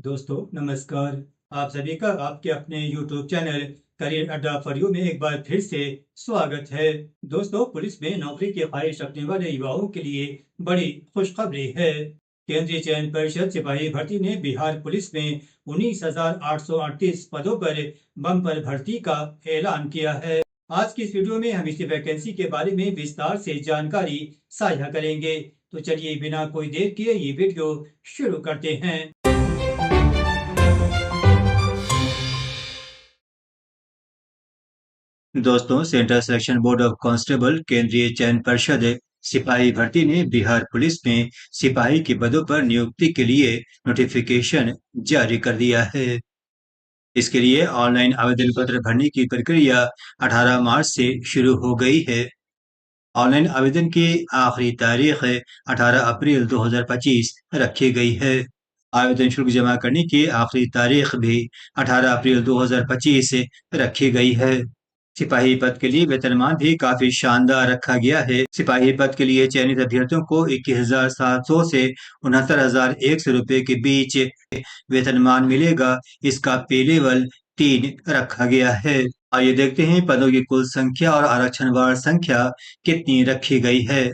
दोस्तों नमस्कार। आप सभी का आपके अपने YouTube चैनल करियर अड्डा फॉर यू में एक बार फिर से स्वागत है। दोस्तों, पुलिस में नौकरी की ख्वाहिश रखने वाले युवाओं के लिए बड़ी खुशखबरी है। केंद्रीय चयन परिषद सिपाही भर्ती ने बिहार पुलिस में 19,838 पदों पर बम्पर भर्ती का ऐलान किया है। आज की इस वीडियो में हम इसी वैकेंसी के बारे में विस्तार से जानकारी साझा करेंगे। तो चलिए बिना कोई देर किए ये वीडियो शुरू करते हैं। दोस्तों, central selection board of constable केंद्रीय चयन परिषद सिपाही भर्ती ने बिहार पुलिस में सिपाही के पदों पर नियुक्ति के लिए नोटिफिकेशन जारी कर दिया है। इसके लिए ऑनलाइन आवेदन पत्र भरने की प्रक्रिया 18 मार्च से शुरू हो गई है। ऑनलाइन आवेदन की आखिरी तारीख 18 अप्रैल 2025 रखी गई है। आवेदन शुल्क जमा करने की आखिरी तारीख भी 18 अप्रैल 2025 रखी गई है। सिपाही पद के लिए वेतनमान भी काफी शानदार रखा गया है। सिपाही पद के लिए चयनित अभ्यर्थियों को 21,700 से 69,100 रुपए के बीच वेतनमान मिलेगा। इसका पे लेवल 3 रखा गया है। आइए देखते हैं पदों की कुल संख्या और आरक्षण वार संख्या कितनी रखी गई है।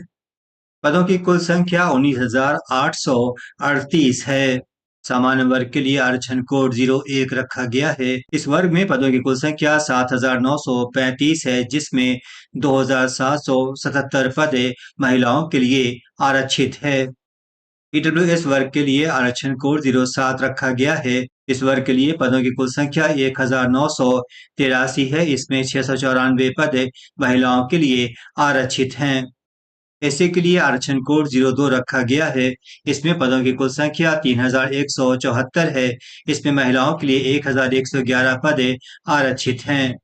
पदों की कुल संख्या 19,838 है। सामान्य वर्ग के लिए आरक्षण कोड 01 रखा गया है। इस वर्ग में पदों की कुल संख्या 7,935 है, जिसमें 2,777 पद महिलाओं के लिए आरक्षित है। ईडब्ल्यूएस वर्ग के लिए आरक्षण कोड 07 रखा गया है। इस वर्ग के लिए पदों की कुल संख्या 1,983 है। इसमें 694 पद महिलाओं के लिए आरक्षित हैं। एससी के लिए आरक्षण कोड 02 रखा गया है। इसमें पदों की कुल संख्या 3,174 है। इसमें महिलाओं के लिए 1,111 पद आरक्षित हैं।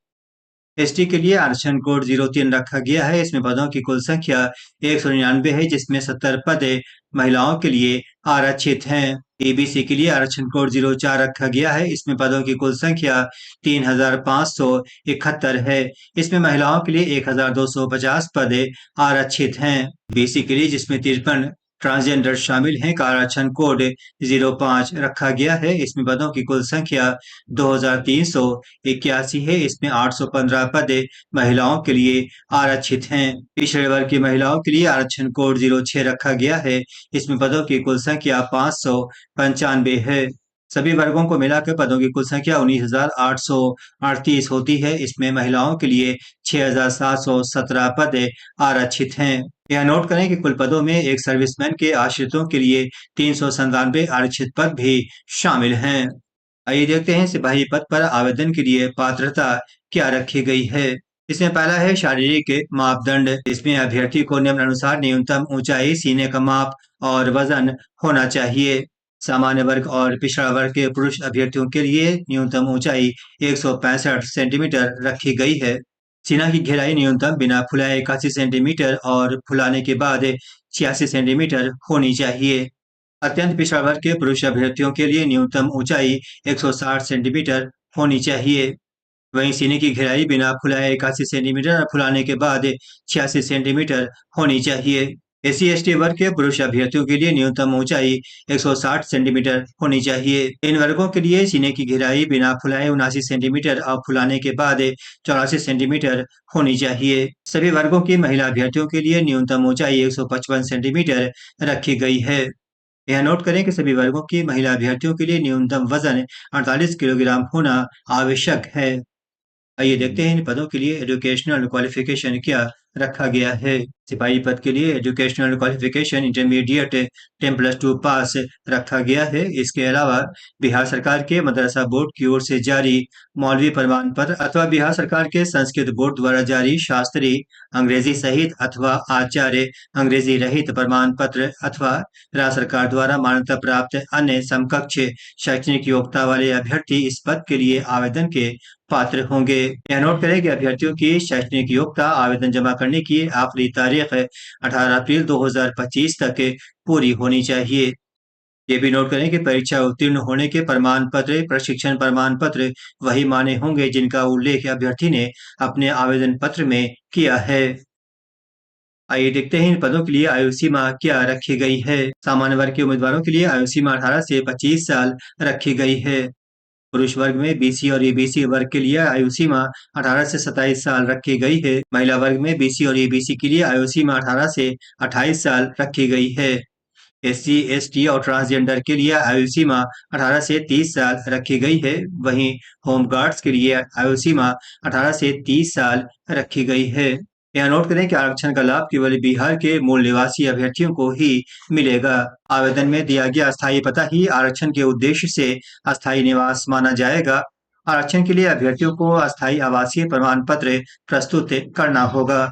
एसटी के लिए आरक्षण कोड 03 रखा गया है। इसमें पदों की कुल संख्या 199 है, जिसमें 70 पद महिलाओं के लिए आरक्षित हैं। ईबीसी के लिए आरक्षण कोड 04 रखा गया है। इसमें पदों की कुल संख्या 3,571 है। इसमें महिलाओं के लिए 1,250 पद आरक्षित हैं। बीसी के लिए, जिसमें 53 ट्रांसजेंडर शामिल हैं, का आरक्षण कोड 05 रखा गया है। इसमें पदों की कुल संख्या 2,381 है। इसमें 815 पद महिलाओं के लिए आरक्षित हैं। पिछड़े वर्ग की महिलाओं के लिए आरक्षण कोड 06 रखा गया है। इसमें पदों की कुल संख्या 595 है। सभी वर्गों को मिलाकर पदों की कुल संख्या 19,838 होती है। इसमें महिलाओं के लिए 6,717 पद आरक्षित हैं। यह नोट करें कि कुल पदों में एक सर्विसमैन के आश्रितों के लिए 397 आरक्षित पद भी शामिल हैं। आइए देखते हैं सिपाही पद पर आवेदन के लिए पात्रता क्या रखी गई है। इसमें पहला है शारीरिक मापदंड। इसमें अभ्यर्थी को निम्नानुसार न्यूनतम ऊंचाई, सीने का माप और वजन होना चाहिए। सामान्य वर्ग और पिछड़ा वर्ग के पुरुष अभ्यर्थियों के लिए न्यूनतम ऊंचाई 165 सेंटीमीटर रखी गई है। सीना की गहराई न्यूनतम बिना फुलाए 81 सेंटीमीटर और फुलाने के बाद 86 सेंटीमीटर होनी चाहिए। अत्यंत पिछड़ा वर्ग के पुरुष अभ्यर्थियों के लिए न्यूनतम ऊंचाई 160 सेंटीमीटर होनी चाहिए। वहीं सीने की गहराई बिना फुलाए 81 सेंटीमीटर और फुलाने के बाद 86 सेंटीमीटर होनी चाहिए। एससी एसटी वर्ग के पुरुष अभ्यर्थियों के लिए न्यूनतम ऊंचाई 160 सेंटीमीटर होनी चाहिए। इन वर्गों के लिए सीने की गहराई बिना फुलाए 79 सेंटीमीटर और फुलाने के बाद 84 सेंटीमीटर होनी चाहिए। सभी वर्गों की महिला अभ्यर्थियों के लिए न्यूनतम ऊंचाई 155 सेंटीमीटर रखी गई है। यह नोट करें कि सभी वर्गों की महिला अभ्यर्थियों के लिए न्यूनतम वजन 48 किलोग्राम होना आवश्यक है। आइए देखते हैं इन पदों के लिए एजुकेशनल क्वालिफिकेशन क्या रखा गया है। सिपाही पद के लिए एजुकेशनल क्वालिफिकेशन इंटरमीडिएट 10+2 पास रखा गया है। इसके अलावा बिहार सरकार के मदरसा बोर्ड की ओर से जारी मौलवी प्रमाण पत्र अथवा बिहार सरकार के संस्कृत बोर्ड द्वारा जारी शास्त्री अंग्रेजी सहित अथवा आचार्य अंग्रेजी रहित प्रमाण पत्र अथवा राज्य सरकार द्वारा मान्यता प्राप्त अन्य समकक्ष शैक्षणिक योग्यता वाले अभ्यर्थी इस पद के लिए आवेदन के पात्र होंगे। यह नोट करें कि अभ्यर्थियों की शैक्षणिक योग्यता आवेदन जमा करने की आखिरी तारीख 18 अप्रैल 2025 तक पूरी होनी चाहिए। ये भी नोट करें कि परीक्षा उत्तीर्ण होने के प्रमाण पत्र, प्रशिक्षण प्रमाण पत्र वही माने होंगे जिनका उल्लेख अभ्यर्थी ने अपने आवेदन पत्र में किया है। आइए देखते हैं इन पदों के लिए आयु सीमा क्या रखी गई है। सामान्य वर्ग के उम्मीदवारों के लिए आयु सीमा 18 से 25 साल रखी गई है। पुरुष वर्ग में बीसी और ईबीसी वर्ग के लिए आयु सीमा 18 से 27 साल रखी गई है। महिला वर्ग में बीसी और ईबीसी के लिए आयु सीमा 18 से 28 साल रखी गई है। एससी, एसटी और ट्रांसजेंडर के लिए आयु सीमा 18 से 30 साल रखी गई है। वहीं होमगार्ड्स के लिए आयु सीमा 18 से 30 साल रखी गई है। यहाँ नोट करें कि आरक्षण का लाभ केवल बिहार के मूल निवासी अभ्यर्थियों को ही मिलेगा। आवेदन में दिया गया अस्थायी पता ही आरक्षण के उद्देश्य से अस्थायी निवास माना जाएगा। आरक्षण के लिए अभ्यर्थियों को अस्थायी आवासीय प्रमाण पत्र प्रस्तुत करना होगा।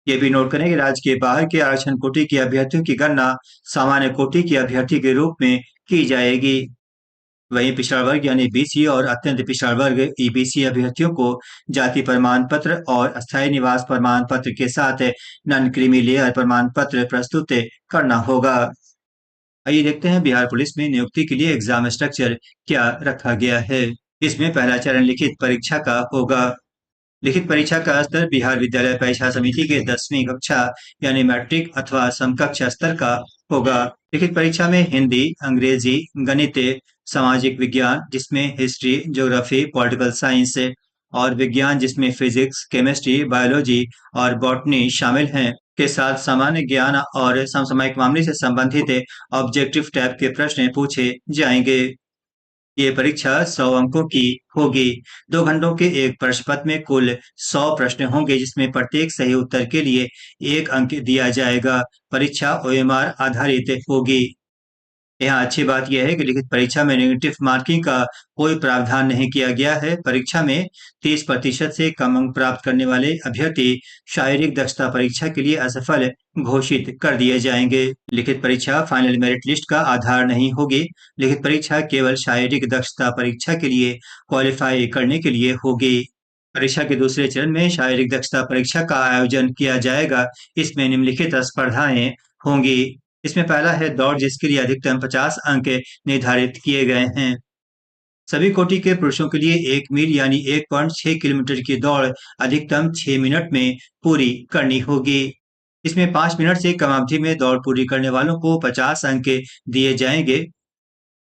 ये भी नोट करें कि राज्य के बाहर के आरक्षण कोटि के अभ्यर्थियों की गणना सामान्य कोटि के अभ्यर्थी के रूप में की जाएगी। वहीं पिछड़ा वर्ग यानी बीसी और अत्यंत पिछड़ा वर्ग ईबीसी अभ्यर्थियों को जाति प्रमाण पत्र और अस्थायी निवास प्रमाण पत्र के साथ नॉन क्रीमी लेयर प्रमाण पत्र प्रस्तुत करना होगा। आइए देखते हैं बिहार पुलिस में नियुक्ति के लिए एग्जाम स्ट्रक्चर क्या रखा गया है। इसमें पहला चरण लिखित परीक्षा का होगा। लिखित परीक्षा का स्तर बिहार विद्यालय परीक्षा समिति के 10वीं कक्षा यानी मैट्रिक अथवा समकक्ष स्तर का होगा। लिखित परीक्षा में हिंदी, अंग्रेजी, गणित, सामाजिक विज्ञान जिसमें हिस्ट्री, ज्योग्राफी, पॉलिटिकल साइंस और विज्ञान जिसमें फिजिक्स, केमिस्ट्री, बायोलॉजी और बॉटनी शामिल हैं के साथ सामान्य ज्ञान और समसामयिक मामले से संबंधित ऑब्जेक्टिव टाइप के प्रश्न पूछे जाएंगे। ये परीक्षा 100 अंकों की होगी। 2 घंटों के एक प्रश्न पत्र में कुल 100 प्रश्न होंगे जिसमें प्रत्येक सही उत्तर के लिए 1 अंक दिया जाएगा। परीक्षा ओएमआर आधारित होगी। यहाँ अच्छी बात यह है कि लिखित परीक्षा में नेगेटिव मार्किंग का कोई प्रावधान नहीं किया गया है। परीक्षा में 30% से कम अंक प्राप्त करने वाले अभ्यर्थी शारीरिक दक्षता परीक्षा के लिए असफल घोषित कर दिए जाएंगे। लिखित परीक्षा फाइनल मेरिट लिस्ट का आधार नहीं होगी। लिखित परीक्षा केवल शारीरिक दक्षता परीक्षा के लिए क्वालिफाई करने के लिए होगी। परीक्षा के दूसरे चरण में शारीरिक दक्षता परीक्षा का आयोजन किया जाएगा। इसमें निम्नलिखित स्पर्धाएं होंगी। इसमें पहला है दौड़ जिसके लिए अधिकतम 50 अंक निर्धारित किए गए हैं। सभी कोटि के पुरुषों के लिए 1 मील यानी 1.6 किलोमीटर की दौड़ अधिकतम 6 मिनट में पूरी करनी होगी। इसमें 5 मिनट से कम अवधि में दौड़ पूरी करने वालों को 50 अंक दिए जाएंगे।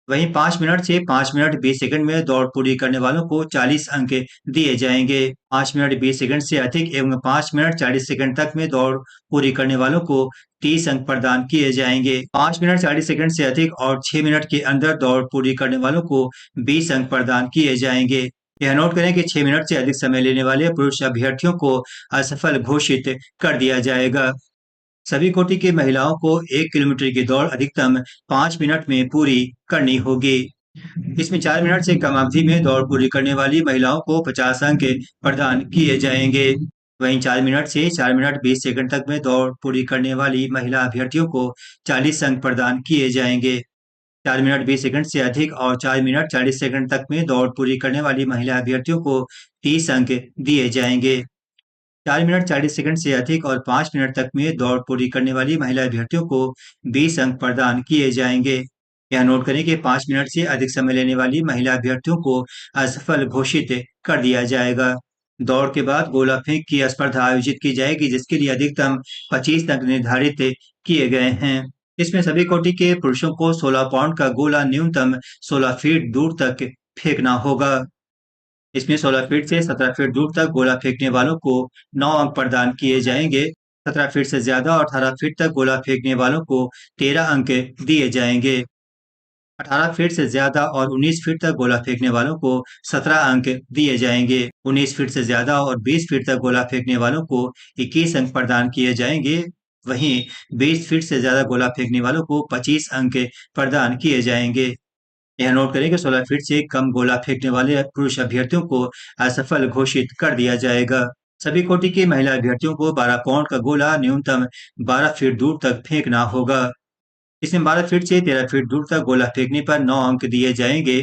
वहीं 5 मिनट से 5 मिनट 20 सेकंड में दौड़ पूरी करने वालों को 40 अंक दिए जाएंगे। 5 मिनट 20 सेकंड से अधिक एवं 5 मिनट 40 सेकंड तक में दौड़ पूरी करने वालों को 30 अंक प्रदान किए जाएंगे। 5 मिनट 40 सेकंड से अधिक और 6 मिनट के अंदर दौड़ पूरी करने वालों को 20 अंक प्रदान किए जाएंगे। यह नोट करें कि 6 मिनट से अधिक समय लेने वाले पुरुष अभ्यर्थियों को असफल घोषित कर दिया जाएगा। सभी कोटि की महिलाओं को 1 किलोमीटर की दौड़ अधिकतम 5 मिनट में पूरी करनी होगी। इसमें 4 मिनट से कम अवधि में दौड़ पूरी करने वाली महिलाओं को 50 अंक प्रदान किए जाएंगे। वहीं 4 मिनट से 4 मिनट 20 सेकंड तक में दौड़ पूरी करने वाली महिला अभ्यर्थियों को 40 अंक प्रदान किए जाएंगे। 4 मिनट 20 सेकंड से अधिक और 4 मिनट 40 सेकंड तक में दौड़ पूरी करने वाली महिला अभ्यर्थियों को 30 अंक दिए जाएंगे। 4 मिनट 40 सेकंड से अधिक और 5 मिनट तक में दौड़ पूरी करने वाली महिला अभ्यर्थियों को 20 अंक प्रदान किए जाएंगे। यह नोट करें कि 5 मिनट से अधिक समय लेने वाली महिला अभ्यर्थियों को असफल घोषित कर दिया जाएगा। दौड़ के बाद गोला फेंक की स्पर्धा आयोजित की जाएगी जिसके लिए अधिकतम 25 अंक निर्धारित किए गए हैं। इसमें सभी कोटि के पुरुषों को 16 पाउंड का गोला न्यूनतम 16 फीट दूर तक फेंकना होगा। इसमें 16 फीट से 17 फीट दूर तक गोला फेंकने वालों को 9 अंक प्रदान किए जाएंगे। 17 फीट से ज्यादा और 18 फीट तक गोला फेंकने वालों को 13 अंक दिए जाएंगे। 18 फीट से ज्यादा और 19 फीट तक गोला फेंकने वालों को 17 अंक दिए जाएंगे। 19 फीट से ज्यादा और 20 फीट तक गोला फेंकने वालों को 21 अंक प्रदान किए जाएंगे। वहीं 20 फीट से ज्यादा गोला फेंकने वालों को 25 अंक प्रदान किए जाएंगे। यह नोट करें कि 16 फीट से कम गोला फेंकने वाले पुरुष अभ्यर्थियों को असफल घोषित कर दिया जाएगा। सभी कोटि की महिला अभ्यर्थियों को 12 पाउंड का गोला न्यूनतम 12 फीट दूर तक फेंकना होगा। इसमें 12 फीट से 13 फीट दूर तक गोला फेंकने पर 9 अंक दिए जाएंगे।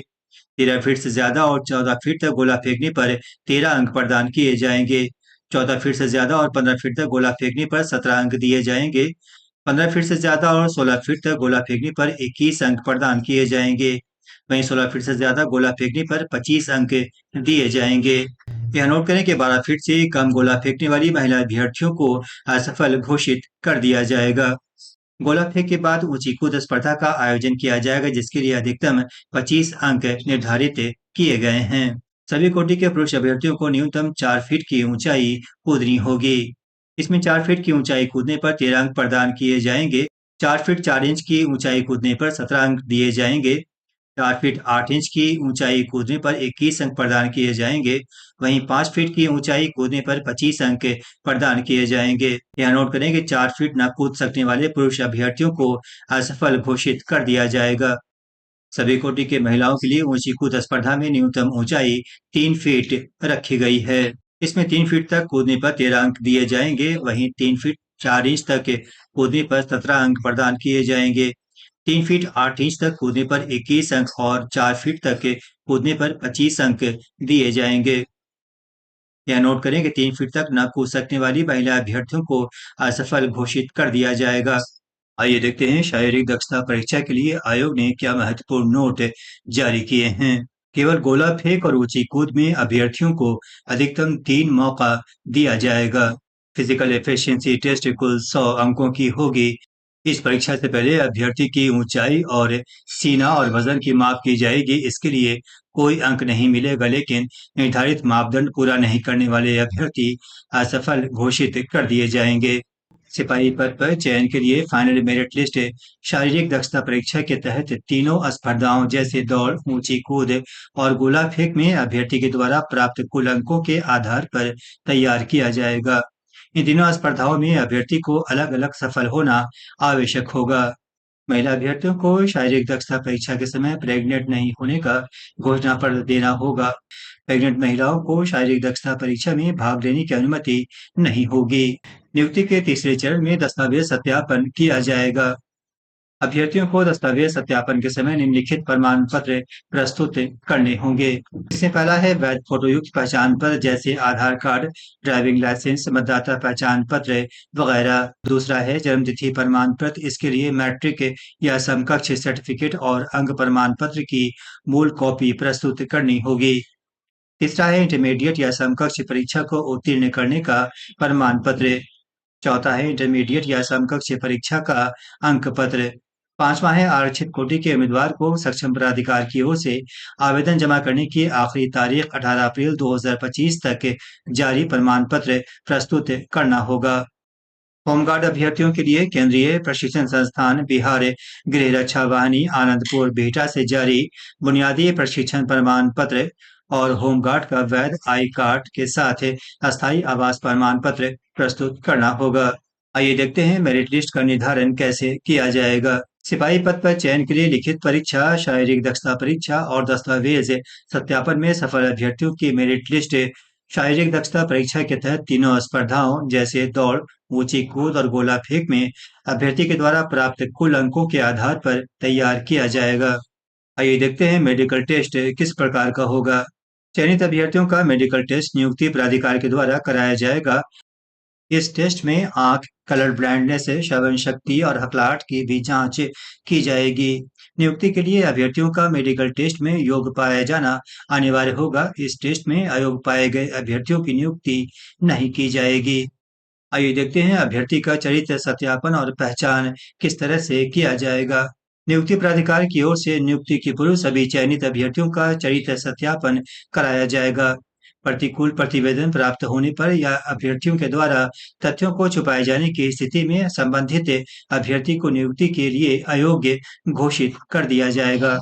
13 फीट से ज्यादा और 14 फीट तक गोला फेंकने पर 13 अंक प्रदान किए जाएंगे। 14 फीट से ज्यादा और 15 फीट तक गोला फेंकने पर 17 अंक दिए जाएंगे। 15 फीट से ज्यादा और 16 फीट तक गोला फेंकने पर 21 अंक प्रदान किए जाएंगे। वहीं 16 फीट से ज्यादा गोला फेंकने पर 25 अंक दिए जाएंगे। यह नोट करें कि 12 फीट से कम गोला फेंकने वाली महिला अभ्यर्थियों को असफल घोषित कर दिया जाएगा। गोला फेंक के बाद ऊंची कूद स्पर्धा का आयोजन किया जाएगा, जिसके लिए अधिकतम 25 अंक निर्धारित किए गए हैं। सभी कोटि के पुरुष अभ्यर्थियों को न्यूनतम 4 फीट की ऊंचाई कूदनी होगी। इसमें 4 फीट की ऊंचाई कूदने पर 13 अंक प्रदान किए जाएंगे। 4 फीट 4 इंच की ऊंचाई कूदने पर 17 अंक दिए जाएंगे। 4 फीट 8 इंच की ऊंचाई कूदने पर 21 अंक प्रदान किए जाएंगे। वहीं 5 फीट की ऊंचाई कूदने पर 25 अंक प्रदान किए जाएंगे। यह नोट करें कि 4 फीट न कूद सकने वाले पुरुष अभ्यर्थियों को असफल घोषित कर दिया जाएगा। सभी कोटि के महिलाओं के लिए ऊंची कूद स्पर्धा में न्यूनतम ऊंचाई 3 फीट रखी गई है। इसमें 3 फीट तक कूदने पर 13 अंक दिए जाएंगे। वहीं 3 फीट 4 इंच तक कूदने पर 17 अंक प्रदान किए जाएंगे। 3 फीट 8 इंच तक कूदने पर 21 अंक और 4 फीट तक कूदने पर 25 अंक दिए जाएंगे। यह नोट करें कि 3 फीट तक न कूद सकने वाली महिला अभ्यर्थियों को असफल घोषित कर दिया जाएगा। आइए देखते हैं शारीरिक दक्षता परीक्षा के लिए आयोग ने क्या महत्वपूर्ण नोट जारी किए हैं। केवल गोला फेंक और ऊंची कूद में अभ्यर्थियों को अधिकतम 3 मौका दिया जाएगा। फिजिकल एफिशिएंसी टेस्ट कुल 100 अंकों की होगी। इस परीक्षा से पहले अभ्यर्थी की ऊंचाई और सीना और वजन की माप की जाएगी। इसके लिए कोई अंक नहीं मिलेगा, लेकिन निर्धारित मापदंड पूरा नहीं करने वाले अभ्यर्थी असफल घोषित कर दिए जाएंगे। सिपाही पद पर चयन के लिए फाइनल मेरिट लिस्ट शारीरिक दक्षता परीक्षा के तहत तीनों स्पर्धाओं जैसे दौड़, ऊंची कूद और गोला फेंक में अभ्यर्थी के द्वारा प्राप्त कुल अंकों के आधार पर तैयार किया जाएगा। इन तीनों स्पर्धाओं में अभ्यर्थी को अलग-अलग सफल होना आवश्यक होगा। महिला अभ्यर्थियों को शारीरिक दक्षता परीक्षा के समय प्रेग्नेंट नहीं होने का घोषणा पत्र देना होगा। प्रेग्नेंट महिलाओं को शारीरिक दक्षता परीक्षा में भाग लेने की अनुमति नहीं होगी। नियुक्ति के तीसरे चरण में दस्तावेज सत्यापन किया जाएगा। अभ्यर्थियों को दस्तावेज सत्यापन के समय निम्नलिखित प्रमाण पत्र प्रस्तुत करने होंगे। इसमें पहला है वैध फोटोयुक्त पहचान पत्र जैसे आधार कार्ड, ड्राइविंग लाइसेंस, मतदाता पहचान पत्र वगैरह। दूसरा है जन्म तिथि प्रमाण पत्र। इसके लिए मैट्रिक या समकक्ष सर्टिफिकेट और अंक प्रमाण पत्र की मूल कॉपी प्रस्तुत करनी होगी। तीसरा है इंटरमीडिएट या समकक्ष परीक्षा को उत्तीर्ण करने का प्रमाण पत्र। चौथा है इंटरमीडिएट या समकक्ष परीक्षा का अंक पत्र। पांचवा है आरक्षित कोटि के उम्मीदवार को सक्षम प्राधिकार की ओर से आवेदन जमा करने की आखिरी तारीख 18 अप्रैल 2025 तक जारी प्रमाण पत्र प्रस्तुत करना होगा। होमगार्ड अभ्यर्थियों के लिए केंद्रीय प्रशिक्षण संस्थान बिहार गृह रक्षा वाहिनी आनंदपुर बिहटा से जारी बुनियादी प्रशिक्षण प्रमाण पत्र और होमगार्ड का वैध आई कार्ड के साथ अस्थायी आवास प्रमाण पत्र प्रस्तुत करना होगा। आइए देखते हैं मेरिट लिस्ट का निर्धारण कैसे किया जाएगा। सिपाही पद पर चयन के लिए लिखित परीक्षा, शारीरिक दक्षता परीक्षा और दस्तावेज सत्यापन में सफल अभ्यर्थियों की मेरिट लिस्ट शारीरिक दक्षता परीक्षा के तहत तीनों स्पर्धाओं जैसे दौड़, ऊंची कूद और गोला फेंक में अभ्यर्थी के द्वारा प्राप्त कुल अंकों के आधार पर तैयार किया जाएगा। आइए देखते हैं मेडिकल टेस्ट किस प्रकार का होगा। चयनित अभ्यर्थियों का मेडिकल टेस्ट नियुक्ति प्राधिकार के द्वारा कराया जाएगा। इस टेस्ट में आंख, कलर ब्लाइंडनेस, श्रवण शक्ति और हकलाहट की भी जांच की जाएगी। नियुक्ति के लिए अभ्यर्थियों का मेडिकल टेस्ट में योग्य पाया जाना अनिवार्य होगा। इस टेस्ट में अयोग्य पाए गए अभ्यर्थियों की नियुक्ति नहीं की जाएगी। आइए देखते हैं अभ्यर्थी का चरित्र सत्यापन और पहचान किस तरह से किया जाएगा। नियुक्ति प्राधिकार की ओर से नियुक्ति के पूर्व सभी चयनित अभ्यर्थियों का चरित्र सत्यापन कराया जाएगा। प्रतिकूल प्रतिवेदन प्राप्त होने पर या अभ्यर्थियों के द्वारा तथ्यों को छुपाए जाने की स्थिति में संबंधित अभ्यर्थी को नियुक्ति के लिए अयोग्य घोषित कर दिया जाएगा।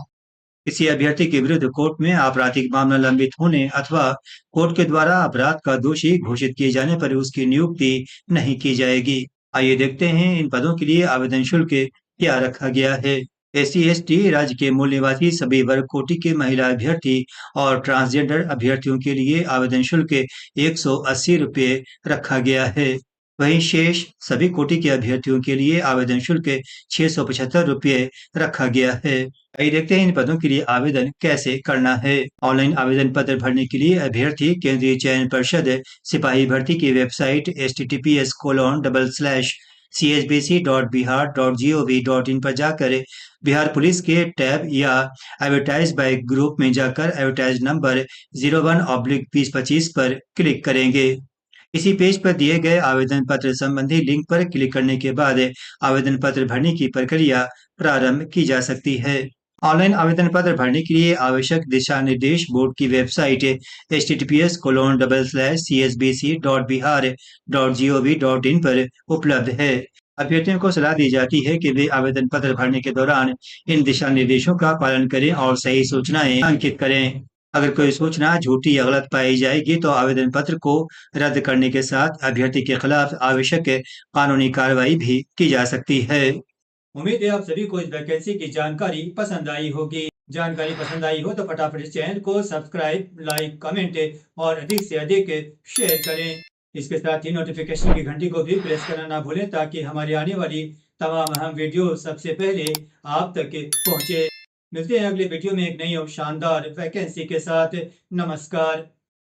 किसी अभ्यर्थी के विरुद्ध कोर्ट में आपराधिक मामला लंबित होने अथवा कोर्ट के द्वारा अपराध का दोषी घोषित किए जाने पर उसकी नियुक्ति नहीं की जाएगी। आइए देखते हैं इन पदों के लिए आवेदन शुल्क क्या रखा गया है। SC/ST राज्य के मूल निवासी सभी वर्ग कोटि के महिला अभ्यर्थी और ट्रांसजेंडर अभ्यर्थियों के लिए आवेदन शुल्क 180 रुपये रखा गया है। वहीं शेष सभी कोटि के अभ्यर्थियों के लिए आवेदन शुल्क 675 रुपये रखा गया है। आइए देखते हैं इन पदों के लिए आवेदन कैसे करना है। ऑनलाइन आवेदन पत्र भरने के लिए अभ्यर्थी केंद्रीय चयन परिषद सिपाही भर्ती की वेबसाइट https:// csbc.bihar.gov.in पर जाकर बिहार पुलिस के टैब या एडवर्टाइज बाय ग्रुप में जाकर एडवर्टाइज नंबर 01/2025 पर क्लिक करेंगे। इसी पेज पर दिए गए आवेदन पत्र संबंधी लिंक पर क्लिक करने के बाद आवेदन पत्र भरने की प्रक्रिया प्रारंभ की जा सकती है। ऑनलाइन आवेदन पत्र भरने के लिए आवश्यक दिशा निर्देश बोर्ड की वेबसाइट https://csbc.bihar.gov.in पर उपलब्ध है। अभ्यर्थियों को सलाह दी जाती है कि वे आवेदन पत्र भरने के दौरान इन दिशा निर्देशों का पालन करें और सही सूचनाएं अंकित करें। अगर कोई सूचना झूठी या गलत पाई जाएगी तो आवेदन पत्र को रद्द करने के साथ अभ्यर्थी के खिलाफ आवश्यक कानूनी कार्रवाई भी की जा सकती है। उम्मीद है आप सभी को इस वैकेंसी की जानकारी पसंद आई होगी। जानकारी पसंद आई हो तो फटाफट इस चैनल को सब्सक्राइब, लाइक, कमेंट और अधिक से अधिक शेयर करें। इसके साथ ही नोटिफिकेशन की घंटी को भी प्रेस करना ना भूलें ताकि हमारी आने वाली तमाम अहम वीडियो सबसे पहले आप तक पहुंचे। मिलते हैं अगले वीडियो में एक नई और शानदार वैकेंसी के साथ। नमस्कार।